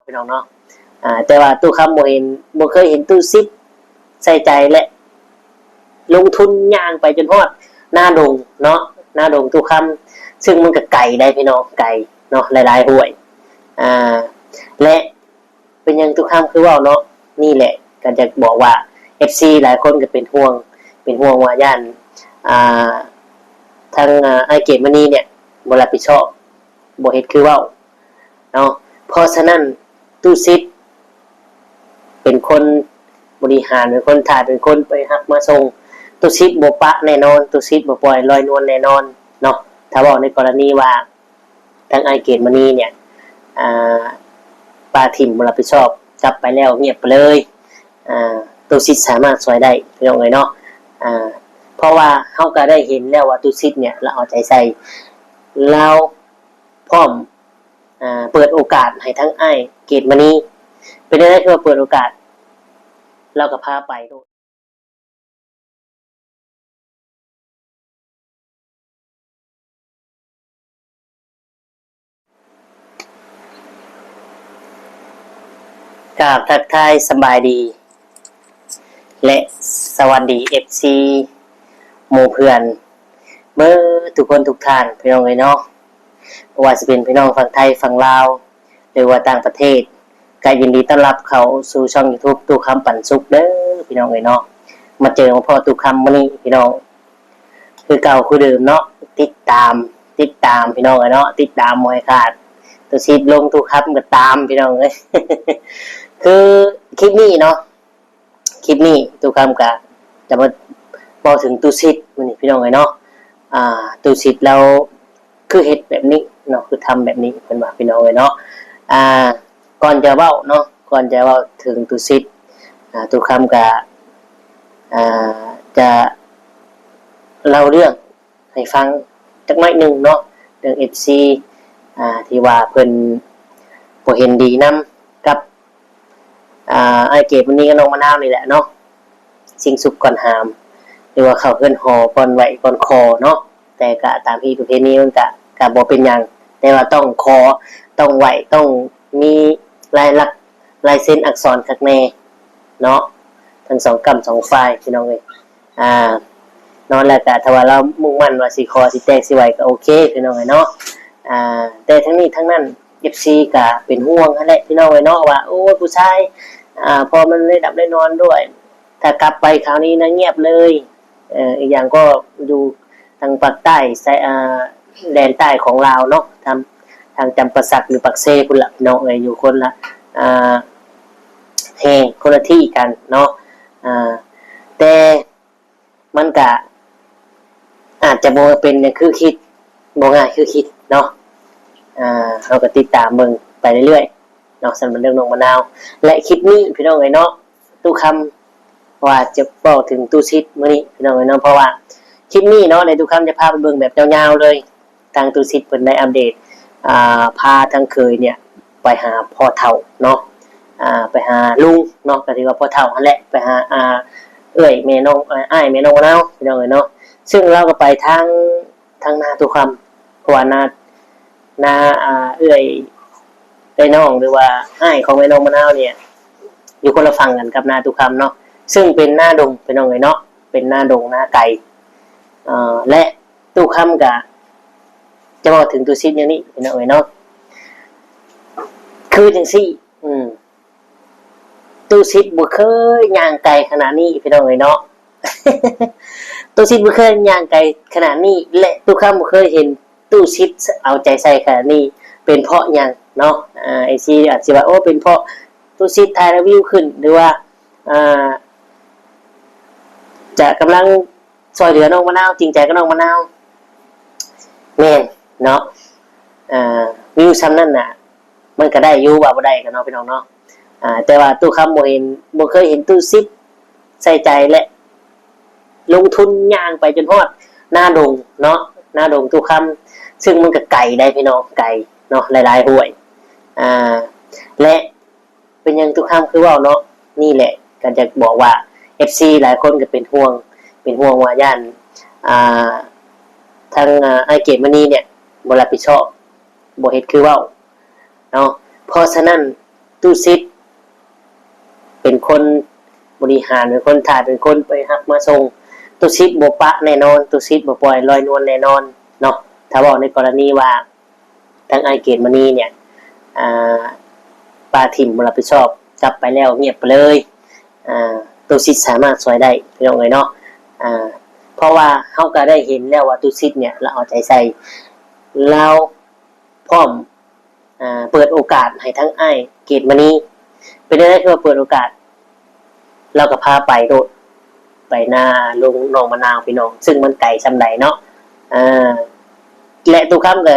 พี่น้องเนาะแต่ว่าตู้คำบ่เคยเห็นตู้ซิปใส่ใจและลงทุนย่างไปจนฮอดหน้าดงเนาะหน้าดงตู้คำซึ่งมันก็ไก่ได้พี่น้องไก่เนาะหลายๆห้วยและเป็นยังตู้คำคือว่าเนาะนี่แหละก็จะบอกว่า FC หลายคนก็เป็นห่วงว่าย่านทางไอเกตมณีเนี่ยบ่รับผิดชอบบ่เฮ็ดคือเว้าเนาะเพราะฉะนั้นตู้ซิดเป็นคนบริหารเป็นคนถ่ายเป็นคนไปรับมาส่งตู้ซิดบ่ปะแน่นอนตู้ซิดบ่ปล่อยลอยนวลแน่นอนเนาะถ้าบอกในกรณีว่าทางไอเกตมณีเนี่ยปาถิ่มบ่รับผิดชอบจับไปแล้วเงียบไปเลยตู้ซิดสามารถช่วยได้พี่น้องเอ้ยเนาะเพราะว่าเฮาก็ได้เห็นแล้วว่าตู้ซิดเนี่ยเราเอาใจใส่เราพร้อมเปิดโอกาสให้ทั้งไอ้เกตมณีเป็นได้คือเปิดโอกาสเราก็พาไปด้วยกราบทักทายสบายดีและสวัสดี FC หมู่เพื่อนเมื่อทุกคนทุกท่านพี่น้องเอ้ยเนาะว่าจะเป็นพี่น้องฝั่งไทยฝั่งลาวหรือว่าต่างประเทศก็ยินดีต้อนรับเขาสู่ช่อง YouTube ตู้คำปันสุขเด้อพี่น้องเอ้ยเนาะมาเจอพ่อตู้คำมื้อนี้พี่น้องคือเก่าคือเดิมเนาะติดตามพี่น้องเอ้ยเนาะติดตามบ่ให้ขาดตัวซีดลงตู้คำก็ตามพี่น้องเอ้ย คือคลิปนี้เนาะคลิปนี้ตู้คำก็จะมาบอกถึงตู้ซีดมื้อนี้พี่น้องเอ้ยเนาะตู้ซีดเราคือเฮ็ดแบบนี้เนาะคือทำแบบนี้เพิ่นว่าพี่น้องเอ้ยเนาะก่อนจะเว้าเนาะก่อนจะเว้าถึงตู้ซิดตู้คำก็จะเล่าเรื่องให้ฟังจักหน่อยหนึ่งเนาะเรื่อง FC ที่ว่าเพิ่นบ่เห็นดีนำกับไอเกตวันนี้ก็น้องมะนาวนี่แหละเนาะสิ่งสุขก่อนหามหรือว่าเข้าเฮือนหอก่อนไหวก่อนคอเนาะแต่ก็ตามที่ประเพณีมันก็บ่เป็นหยังแต่ว่าต้องคอต้องไหวต้องมีลายลักษณ์ลายเส้นอักษรคักแน่เนาะทั้งสองกรรมสองฝ่ายพี่น้องเอ้ยนอนแล้วก็ถ้าว่าเรามุ่งมั่นว่าสิคอสิแตกสิไหวก็โอเคพี่น้องเอ้ยเนาะแต่ทั้งนี้ทั้งนั้น FC ก็เป็นห่วงนั่นแหละพี่น้องเอ้ยเนาะว่าโอ้ผู้ชายพอมันได้ดับได้นอนด้วยถ้ากลับไปคราวนี้นะเงียบเลยอีกอย่างก็อยู่ทางภาคใต้แดนใต้ของลาวเนาะทางจำปาสักหรือปักเซ่พุ่นละพี่น้องเอ้ยอยู่คนละแห่งคนละที่กันเนาะแต่มันก็อาจจะบ่เป็นคือคิดบ่ง่ายคือคิดเนาะเราก็ติดตามเบิ่งไปเรื่อยๆเนาะสำหรับเรื่องน้องมะนาวและคลิปนี้พี่น้องเอ้ยเนาะตู้คำว่าจะบอกถึงตู้ซิดมื้อนี้พี่น้องเอ้ยเนาะเพราะว่าคลิปนี้เนาะในตู้คำจะพาไปเบิ่งแบบยาวๆเลยทางตู้ซิดเพิ่นได้อัปเดตพาทั้งเคยเนี่ยไปหาพ่อเฒ่าเนาะไปหาลุงเนาะก็ถือว่าพ่อเฒ่านั่นแหละไปหาเอ้ยแม่น้องอ้ายแม่น้องมะนาวพี่น้องเอ้ยเนาะซึ่งเราก็ไปทางนาตู้คำเพราะว่านาเอ้ยได้น้องหรือว่าอ้ายของแม่น้องมะนาวเนี่ยอยู่คนละฝั่งกันกับนาตู้คำเนาะซึ่งเป็นหน้าดงพี่น้องเอ้ยเนาะเป็นหน้าดงหน้าไก่และตู้คำก็จะบอกถึงตู้ซิดอย่างนี้พี่น้องเอ้ยเนาะคือจังซี่ตู้ซิดบ่เคยย่างไกลขนาดนี้พี่น้องเอ้ยเนาะ ตู้ซิดบ่เคยย่างไกลขนาดนี้และตู้คำบ่เคยเห็นตู้ซิดเอาใจใส่ขนาดนี้เป็นเพราะหยังเนาะไอซีอาจสิว่าโอ้เป็นเพราะตู้ซิดถ่ายรีวิวขึ้นหรือว่าจะกำลังช่วยเหลือน้องมะนาวจริงใจกับน้องมะนาวแม่นเนาะวิวซ้ำนั่นน่ะมันก็ได้อยู่ว่าบ่ได้กันเนาะพี่น้องเนาะแต่ว่าตู้คำบ่เคยเห็นตู้ซิปใส่ใจและลงทุนย่างไปจนฮอดหน้าดงเนาะหน้าดงตู้คำซึ่งมันก็ไก่ได้พี่น้องไก่เนาะหลายๆห้วยและเป็นยังตู้คำคือว่าเนาะนี่แหละก็จะบอกว่า FC หลายคนก็เป็นห่วงว่าย่านทางไอเกตมณีเนี่ยบ่รับผิดชอบบ่เฮ็ดคือเว้าเนาะเพราะฉะนั้น ตู้ซิดเป็นคนบริหารเป็นคนถ่ายเป็นคนไปหักมาส่งตู้ซิดบ่ปะแน่นอนตู้ซิดบ่ปล่อยลอยนวลแน่นอนเนาะถ้าบอกในกรณีว่าทางไอเกตมณีเนี่ยปาถิ่มบ่รับผิดชอบจับไปแล้วเงียบไปเลยตู้ซิดสามารถช่วยได้พี่น้องเอ้ยเนาะเพราะว่าเฮาก็ได้เห็นแล้วว่าตู้ซิดเนี่ยเราเอาใจใส่เราพร้อมเปิดโอกาสให้ทั้งไอเกตมณีเป็นได้คือเปิดโอกาสเราก็พาไปโดดไปหน้าลงหนองมะนาวพี่น้องซึ่งมันไกลซำใดเนาะและทุกคำก็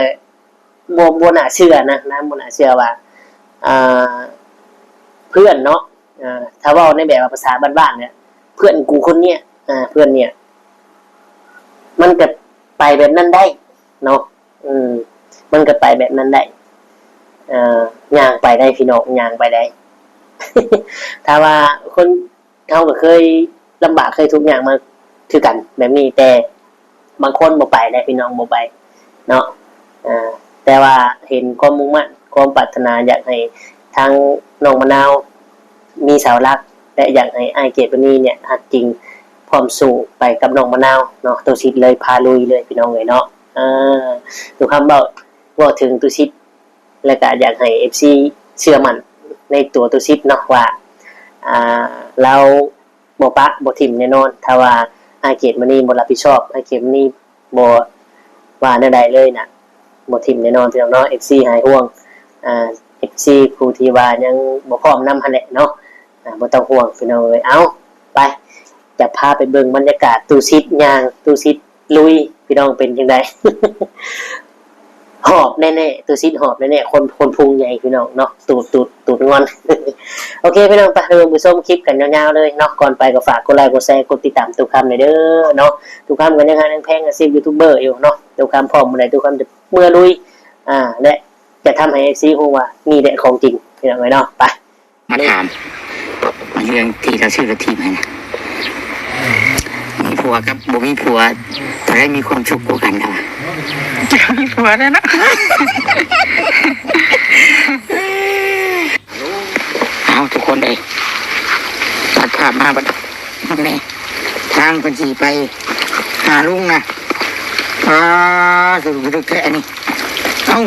บ่น่าเชื่อนะบ่น่าเชื่อว่าเพื่อนเนาะถ้าเว้าในแบบภาษาบ้านๆเนี่ยเพื่อนกูคนเนี้ยเพื่อนเนี่ยมันก็ไปแบบนั้นได้เนาะมันก็ไปแบบนั้นได้ย่างไปได้พี่น้องย่างไปได้ ถ้าว่าคนเขาก็เคยลำบากเคยทุกอย่างมาคือกันแบบนี้แต่บางคนบ่ไปได้พี่น้องบ่ไปเนาะแต่ว่าเห็นความมุ่งมั่นความปรารถนาอยากให้ทางน้องมะนาวมีเสาหลักและอยากให้อ้ายเกตปณีเนี่ยฮักจริงพร้อมสู้ไปกับน้องมะนาวเนาะตุชิดเลยพาลุยเลยพี่น้องเอ้ยเนาะทุกคำบอกถึงตุชิดแล้วก็อยากให้ FC เชื่อมั่นในตัวตุชิดเนาะว่าเราบ่ปะบ่ทิ่มแน่นอนถ้าว่าอ้ายเกตมณีบ่รับผิดชอบอ้ายเกตมณีบ่ว่าแนวใดเลยน่ะบ่ทิ่มแน่นอนพี่น้องเนาะ FC หายห่วงFC ครูที่ว่ายังบ่พร้อมนำหั่นแหละเนาะบ่ต้องห่วงพี่น้องเอ้ยเอาไปจะพาไปเบิ่งบรรยากาศตู้ซิดย่างตู้ซิดลุยพี่น้องเป็นจังได หอบแน่ๆตู้ซิดหอบแน่ๆคนพุงใหญ่พี่น้องเนาะตูดงอน โอเคพี่น้องไปเริ่มไปชมคลิปกันยาวๆเลยเนาะก่อนไปก็ฝากกดไลค์กดแชร์กดติดตามทุกคำหน่อยเด้อเนาะทุกคำกันยังหาแพงอาชีพยูทูบเบอร์อยู่เนาะทุกคำพร้อมมื้อใดทุกคำจะเมื่อลุยและจะทำให้ FC ฮู้ว่านี่แหละของจริงพี่น้องเอ้ยเนาะไปมาถามเรื่องที่เราชื่อเราทีมให้นะมีผัวกับบ่มีผัวแต่ได้มีความสุขกว่ากันนะจะมีผัวได้นะเอาทุกคนเลยตัดภาพมาบัดนี้ทางปัญชีไปหาลุงนะสุดแค่นี้เอา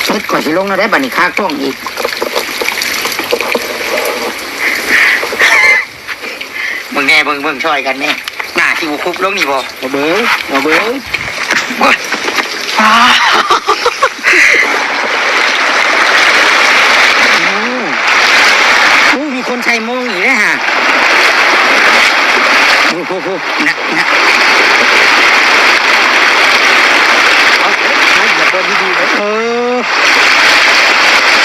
เช็ดก่อนสิลงนะได้บัดนี้ค้ากล้องอีกมึงแน่เบิ่งช่วยกันแน่หน้าที่บุคุบลงนี่บ่เบิ่งมีคนใช้โมงอีกนะฮะโอ้โหนะ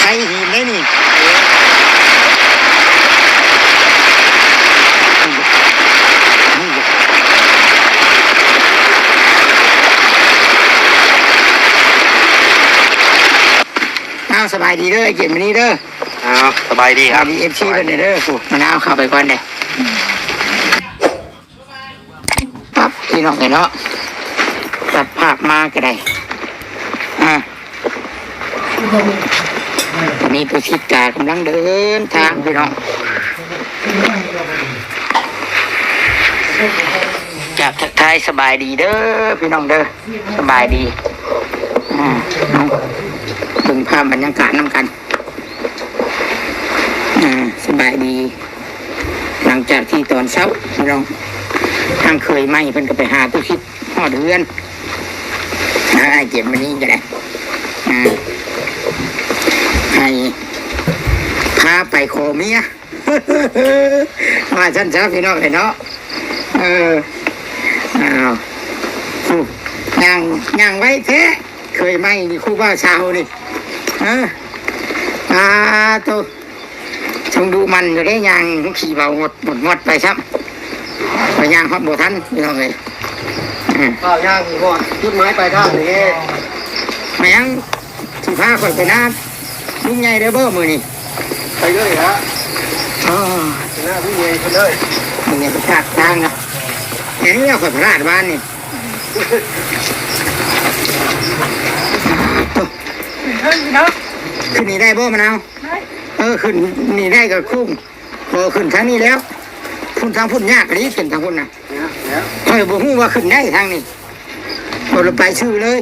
ใช้หินได้นี่สบายดีเด้อเก็บมานี่เด้อสบายดีครับดีFCเป็นเด้อกูมะนาวเข้าไปก่อนเด้ปั๊บพี่น้องเนาะตัดภาพมาก็ได้ตอนนี้ตัวชิดกากำลังเดินทางพี่น้องจากทักทายสบายดีเด้อพี่น้องเด้อสบายดีถึงภาพบรรยากาศน้ำกันสบายดีหลังจากที่ตอนเช้าเราทางเคยไหมเพิ่นก็ไปหาตู้คิดหอดเรือนไอ้เก็บมานี้ก็ได้ให้พาไปโคเมียมาชั้นเช้าพี่น้องเห็นเนาะย่างไว้แท้เคยไหมนี่คู่บ้าชาวนี่ตัวชงดูมันอยู่ได้ย่างขี่เบาหมดไปซ้ำไปย่างฮอตโบทันพี่น้องเลยก็ย่างอีกว่าจุดไม้ไปทางนี้แม่งสุภาพคนไปน้ำลุงใหญ่เด้อเบ้อมือนี่ไปเลยฮะหน้าพี่เองไปเลยมึงอย่าไปขาดทางนะเห็นเนี่ยคนพลาดบ้านนี่เฮ้ยนะขึ้นนี่ได้บ่มะนาวได้ ขึ้นนี่ได้ก็คุ้มพอขึ้นทางนี้แล้วพุ่นทางพุ่นยากอันนี้เป็นทางพุ่นนะคอยบอกว่าขึ้นได้ทางนี้พอเราไปชื่อเลย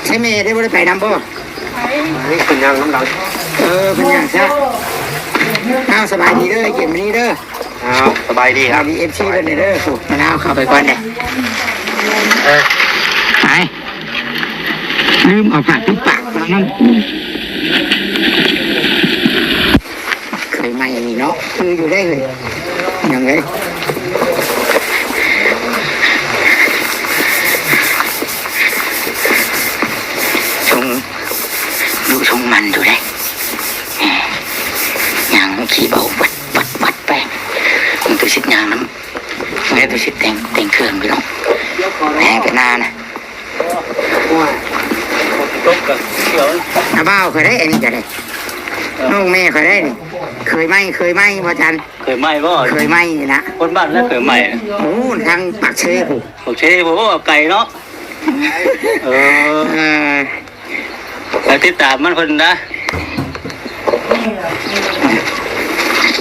ใช่ไหมได้บ่ได้ไปนำบ่ นี่เป็นยังน้ำหลัง เป็นอย่างซะเอาสบายดีเด้อเก็บมานี้เด้อ สบายดีครับ มีเอฟซีเป็นเด้อสูบมะนาวเข้าไปก่อนเด้ไปลืมเอาผักทุกปากแล้วนั่นเคยมาอย่างนี้เนาะคืออยู่ได้เลยอย่างไรชงดูชงมันดูได้อย่างขี้เบาบัดไปมันตัวชิดยางน้ำไม่ตัวชิดแต่งเครื่องไปน้องแหงกันนานะ ตกกับเขียว อาบ้าเคยได้อันนี้จะได้น้องแม่เคยได้นี่เคยไหมพ่อจัน เคยไหมบ่ เคยไหมนี่นะ คนบ้านแล้วเคยไหม โอ้ทางปากเชฟ โอเคผมว่าไก่เนาะเออแล้วติดตามมันคนนะ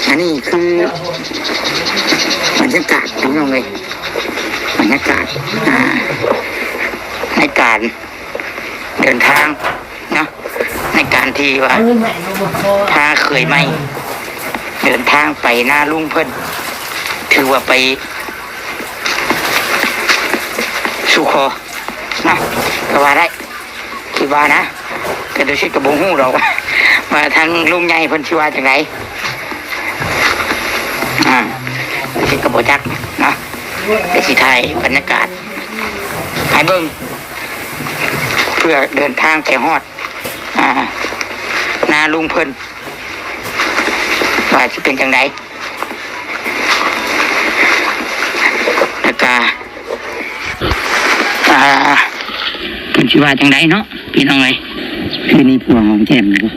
อันนี้คือบรรยากาศพี่น้องเลยบรรยากาศในการเดินทางเนาะในการที่ว่าถ้าเคยไหมเดินทางไปหน้าลุงเพิ่นถือว่าไปสู่คอนะก็ว่าได้คิดว่านะแต่โดยชิดกับบงหูเรามาทางลุงใหญ่เพิ่นชื่อว่าจากไหนโดยชิดกับโบจักนะในสีไทยบรรยากาศให้เบิ่งเพื่อเดินทางไปฮอดนาลุงเพิ่นว่าจะเป็นจังไดแล้วก็เป็นชีว่าจังไดเนาะพี่น้องเลยคือนี่พวงของแจ่มเลย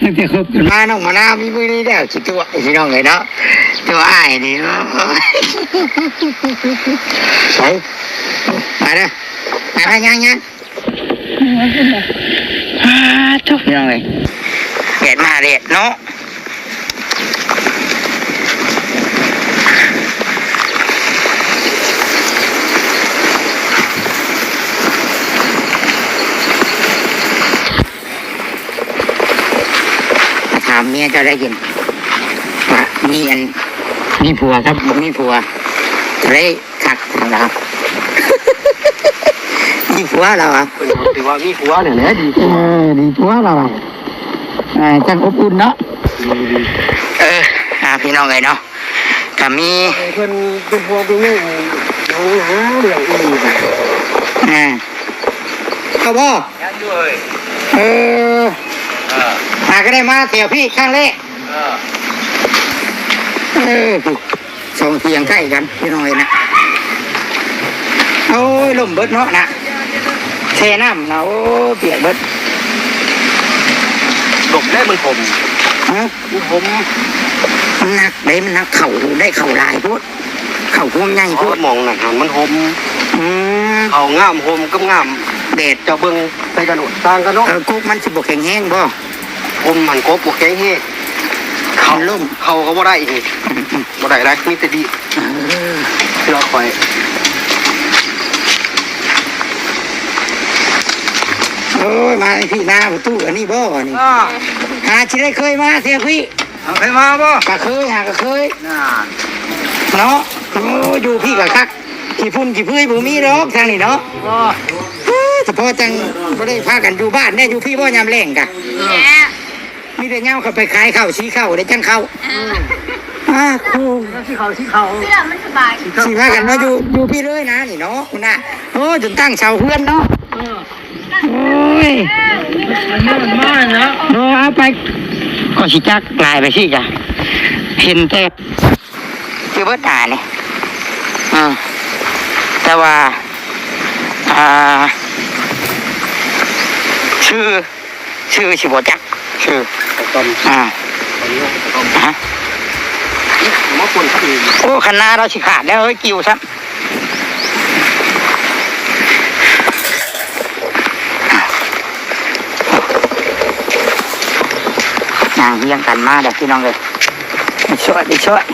ตั้งแต่คบกันมาน้องมาหน้ามีมือนี้แล้วจิตัวพี่น้องเลยเนาะตัวอ้ายนี่เนาะใส่มาเด้อมายังทุกพี่น้องเลยเด็ดมาเด็ดเนาะถามเมียจะได้ยินว่ามีผัวครับผมมีผัวเลยคักทางเรา มีผัวเราอ่ะ ถือว่ามีผัวเนี่ยนะดี ดีผัวเราอ่ะจังอบอุ่นเนาะพี่น้องเลยเนาะก็มี เพิ่นเป็นพวงเป็นเรื่องหาเรื่องอีก เขาบ่ ยังอยู่เลย มาก็ได้มาเที่ยวพี่ข้างเล่สองเทียงใกล้กันพี่น้องเลยนะโอ้ยลมเบิดเนาะนะเทน้ำนะโอ้เปียกเบิด หลบได้มันผม มันหนักได้มันหนักเข่าได้เข่าลายพุทธเข่าพวงใหญ่พุทธ มองหนักหันมันหมเขาง่ามหมก็ง่าม เดด เจ้าเบิ้งไปกระโดดสร้างกันเนาะ กุ๊กมันสิบกแข็งแห้งบ่ มันกบบวกแข็งเฮเขาล่มเขาก็บ่ได้อีกบ่ได้แล้วมีแต่ดีที่เราคอย โอ้ยมาพี่นาประตูอันนี้บ่นี่ชิได้เคยมาเที่ยวพี่ เคยมาบ่ ก็เคยก็เคยเนาะโอ้อยู่พี่กับคักขี่พุ่นขี่พื้นบุมีหรอกทางนี้เนาะเฉพาะจังบ่ได้พากันอยู่บ้านได้อยู่พี่บ่ยามแรงกะมีแต่เงาเขาไปขายข้าวชี้ข้าวได้จังข้าวครู ที่เขา เสื้อมันสบาย สิพากันมาอยู่พี่เลยนะนี่เนาะคุณน่ะโอ้จนตั้งเสาเพื่อนเนาะโอ้ยมาเนาะเอาไปก็สิจักลายไปสิจ้ะเห็นแต่คือเบิดหน้านี่แต่ว่าชื่อสิบ่จักชื่อมาคนที่ โอ้คณะเราสิขาดแล้วเฮ้ยกิ้วซะ ย่างเฮียงกันมาเด้อพี่น้องเลยช่วยไปช่วย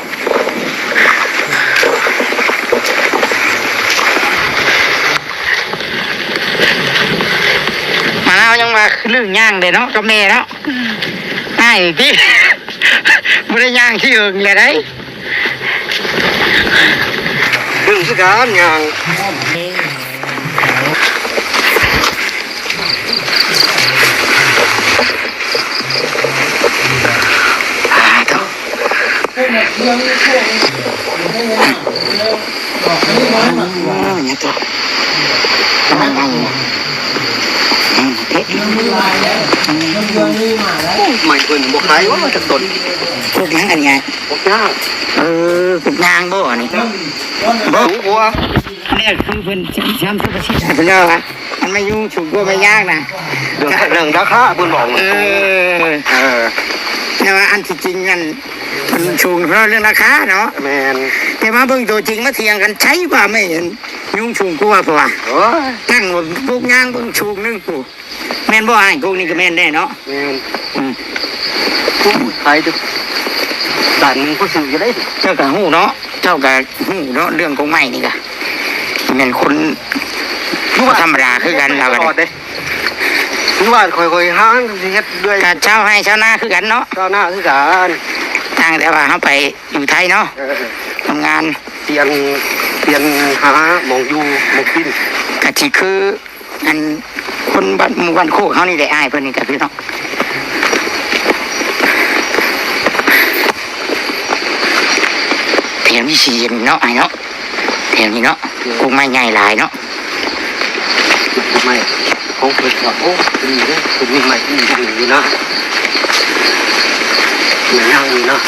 มาเอายังมาเรื่องย่างเด้เนาะกับแม่เนาะง่ายพี่ไม่ได้ย่างที่อื่นเลยได้ ดึงสิการยาง เนี่ยตัวทำไงเนี่ยเอ๊ะ ใหม่เพิ่นบ่ขายว่ามันจะตน พวกนั้นกันไง บ่ยาก พวกนางบ่นี่ บ่สูงกว่า เนี่ยคือเพิ่นช้ำทุกประเทศเพิ่นว่ามันไม่ยุ่งฉุกก็ไม่ยากนะ เรื่องราคาเพิ่นบอกมันแต่ว่าอันที่จริงกันมันชูงเพราะเรื่องราคาเนาะ แม่น แต่มาเบิ่งตัวจริงมาเถียงกันใช้กว่าไม่เห็นยุ่งชูงกว่าเพราะว่า โอ้ย ตั้งพวกย่างเบิ่งชูงนึงผู้แม่นบ่อ้ายพวกนี้ก็แม่นแน่เนาะ แม่นขายจะด่านนึงก็ซื้อจะได้ เจ้าก็ฮู้เนาะเจ้าก็ฮู้เนาะเรื่องของไม้นี่ก็แม่นคนธรรมดาคือกันเราก็ เด้คือว่าค่อยๆหาสิเฮ็ดด้วย ก็เช้าให้เช้าหน้าคือกันเนาะ ก้าวหน้าคือกัน ต่างแต่ว่าเฮาไปอยู่ไทยเนาะทำงาน เปลี่ยนหาหมองอยู่หมองกิน ก็สิคืออันคนบ้านหมู่บ้านโคกเฮานี่ได้อ้ายเพิ่นนี่ก็คือเนาะแถวนี้สิเย็นเนาะอ้ายเนาะแถวนี้เนาะคงไม่ใหญ่หลายเนาะ ไม่ของเพิ่นก็โอ้ดีเด้อเป็นมีใหม่ดีอยู่นะเหมือนยังอยู่นะ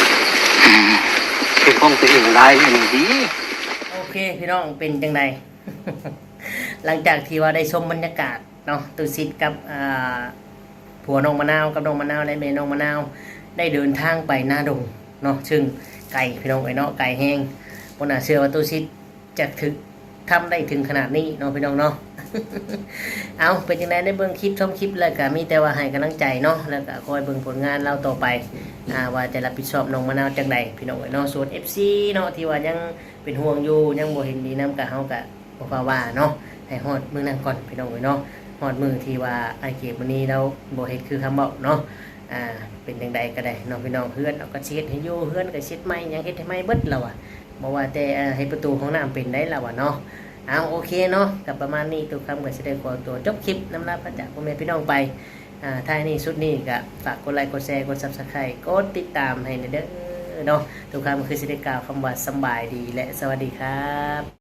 เป็นของตัวเองได้นี่ดี โอเคพี่น้องเป็นจังได หลังจากที่ว่าได้ชมบรรยากาศเนาะตุสิทธิ์กับผัวน้องมะนาวกับน้องมะนาวและแม่น้องมะนาวได้เดินทางไปหน้าดงเนาะซึ่งไก่พี่น้องไอ้เนาะไก่แห้งบ่น่าเชื่อว่าตุสิทธิ์จะทำได้ถึงขนาดนี้เนาะพี่น้องเนาะ เอาเป็นจังไดได้เบิ่งคลิปชมคลิปแล้วก็มีแต่ว่าให้กำลังใจเนาะแล้วก็คอยเบิ่งผลงานเราต่อไปว่าจะรับผิดชอบน้องมะนาวจังใดพี่น้องเนาะส่วน FC เนาะที่ว่ายังเป็นห่วงอยู่ยังบ่เห็นดีนำกับเฮาก็บ่ฟ้าว่าเนาะให้ฮอดมื้อนั้นก่อนพี่น้องเนาะฮอดมื้อที่ว่าไอ้เก็บมื้อนี้เราบ่เฮ็ดคือคำเว้าเนาะเป็นจังใดก็ได้เนาะพี่น้องเฮือนเอาก็เช็ดให้อยู่เฮือนก็เช็ดใหม่ยังเฮ็ดให้ใหม่เบิดแล้วอ่ะบ่ว่าแต่ให้ประตูห้องน้ำเป็นได้แล้วอ่ะเนาะเอาโอเคเนาะกับประมาณนี้ตัวคำก็สิได้ขอตัวจบคลิปนำลาพระจากพ่อแม่พี่น้องไปท้ายนี้สุดนี้ก็ฝากกดไลค์กดแชร์กด Subscribe กดติดตามให้เด้อเนาะตัวคำคือสิได้กล่าวคำว่าสำบายดีและสวัสดีครับ